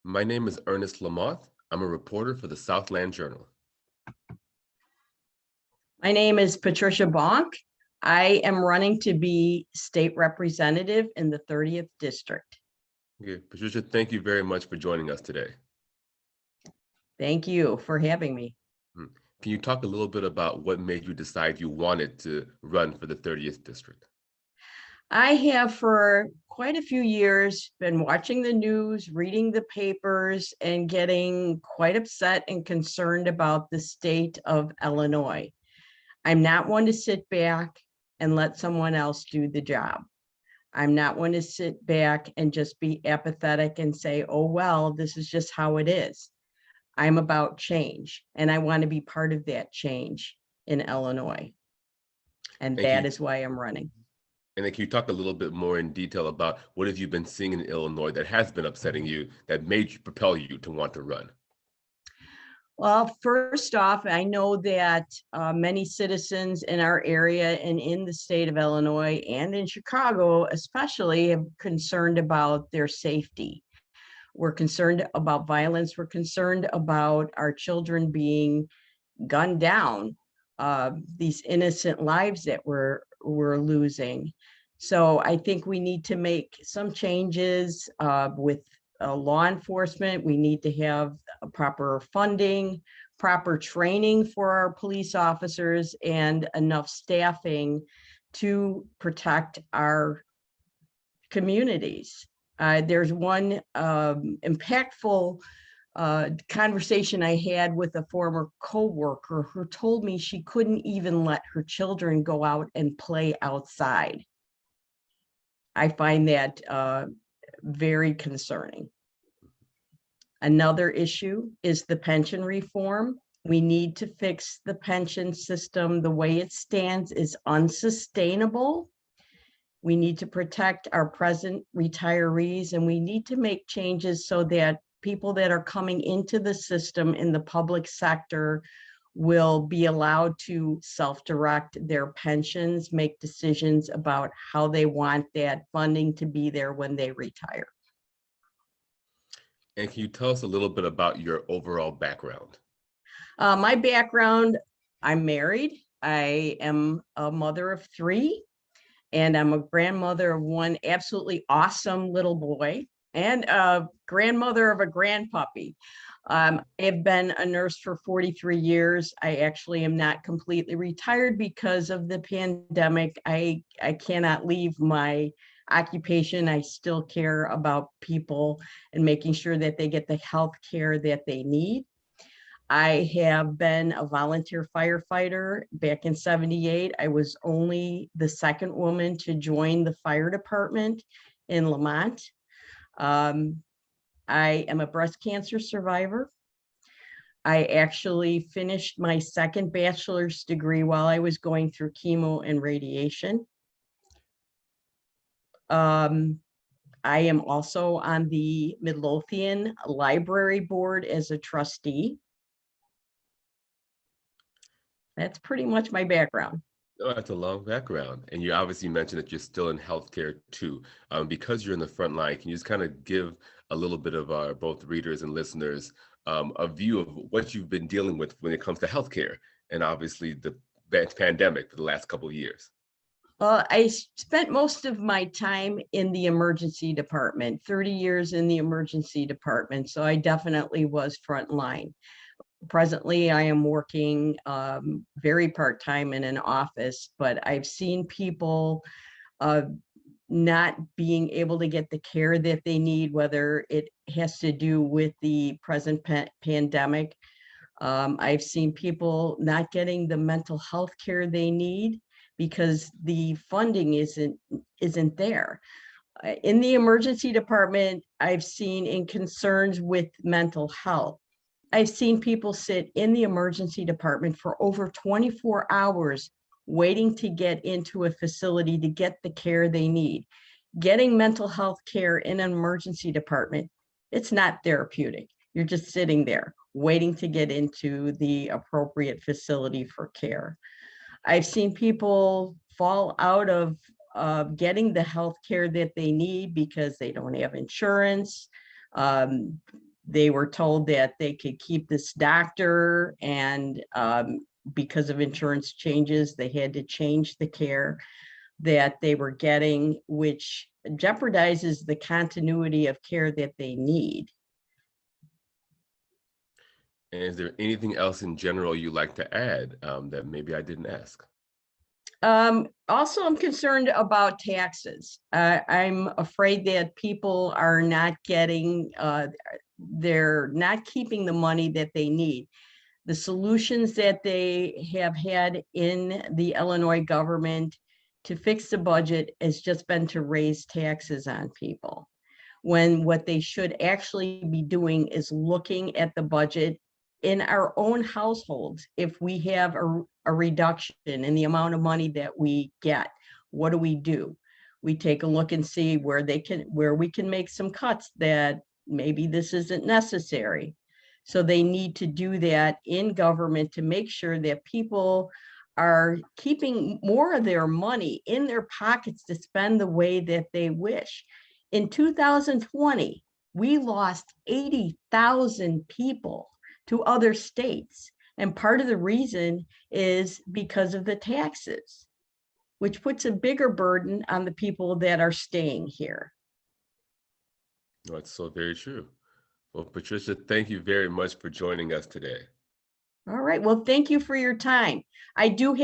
My name is Ernest Lamoth. I'm a reporter for the Southland Journal. My name is Patricia Bonk. I am running to be state representative in the 30th district. Okay, Patricia, thank you very much for joining us today. Thank you for having me. Can you talk a little bit about what made you decide you wanted to run for the 30th district? I have for quite a few years been watching the news, reading the papers, and getting quite upset and concerned about the state of Illinois. I'm not one to sit back and let someone else do the job. I'm not one to sit back and just be apathetic and say, oh, well, this is just how it is. I'm about change, and I want to be part of that change in Illinois. And that is why I'm running. And then can you talk a little bit more in detail about what have you been seeing in Illinois that has been upsetting you, that made you propel you to want to run? Well, first off, I know that many citizens in our area and in the state of Illinois and in Chicago especially are concerned about their safety. We're concerned about violence. We're concerned about our children being gunned down, these innocent lives that we're losing. So I think we need to make some changes with law enforcement. We need to have proper funding, proper training for our police officers, and enough staffing to protect our communities. There's one impactful conversation I had with a former coworker who told me she couldn't even let her children go out and play outside. I find that very concerning. Another issue is the pension reform. We need to fix the pension system. The way it stands is unsustainable. We need to protect our present retirees, and we need to make changes so that people that are coming into the system in the public sector will be allowed to self-direct their pensions, make decisions about how they want that funding to be there when they retire. And can you tell us a little bit about your overall background? My background, I'm married. I am a mother of 3, and I'm a grandmother of one absolutely awesome little boy and a grandmother of a grandpuppy. I've been a nurse for 43 years. I actually am not completely retired because of the pandemic. I cannot leave my occupation. I still care about people and making sure that they get the health care that they need. I have been a volunteer firefighter. Back in '78, I was only the second woman to join the fire department in Lamont. I am a breast cancer survivor. I actually finished my second bachelor's degree while I was going through chemo and radiation. I am also on the Midlothian Library Board as a trustee. That's pretty much my background. Oh, that's a long background. And you obviously mentioned that you're still in healthcare too. Because you're in the front line, can you just kind of give a little bit of our both readers and listeners a view of what you've been dealing with when it comes to healthcare and obviously the pandemic for the last couple of years? Well, I spent most of my time in the emergency department, 30 years in the emergency department. So I definitely was frontline. Presently, I am working very part-time in an office, but I've seen people not being able to get the care that they need, whether it has to do with the present pandemic. I've seen people not getting the mental health care they need because the funding isn't there. In the emergency department, I've seen in concerns with mental health, I've seen people sit in the emergency department for over 24 hours waiting to get into a facility to get the care they need. Getting mental health care in an emergency department, it's not therapeutic. You're just sitting there waiting to get into the appropriate facility for care. I've seen people fall out of getting the health care that they need because they don't have insurance. They were told that they could keep this doctor, and because of insurance changes, they had to change the care that they were getting, which jeopardizes the continuity of care that they need. And is there anything else in general you'd like to add that maybe I didn't ask? Also, I'm concerned about taxes. I'm afraid that people are not getting, they're not keeping the money that they need. The solutions that they have had in the Illinois government to fix the budget has just been to raise taxes on people, when what they should actually be doing is looking at the budget in our own households. If we have a reduction in the amount of money that we get, what do? We take a look and see where we can make some cuts, that maybe this isn't necessary. So they need to do that in government to make sure that people are keeping more of their money in their pockets to spend the way that they wish. In 2020, we lost 80,000 people to other states. And part of the reason is because of the taxes, which puts a bigger burden on the people that are staying here. No, it's so very true. Well, Patricia, thank you very much for joining us today. All right. Well, thank you for your time. I do have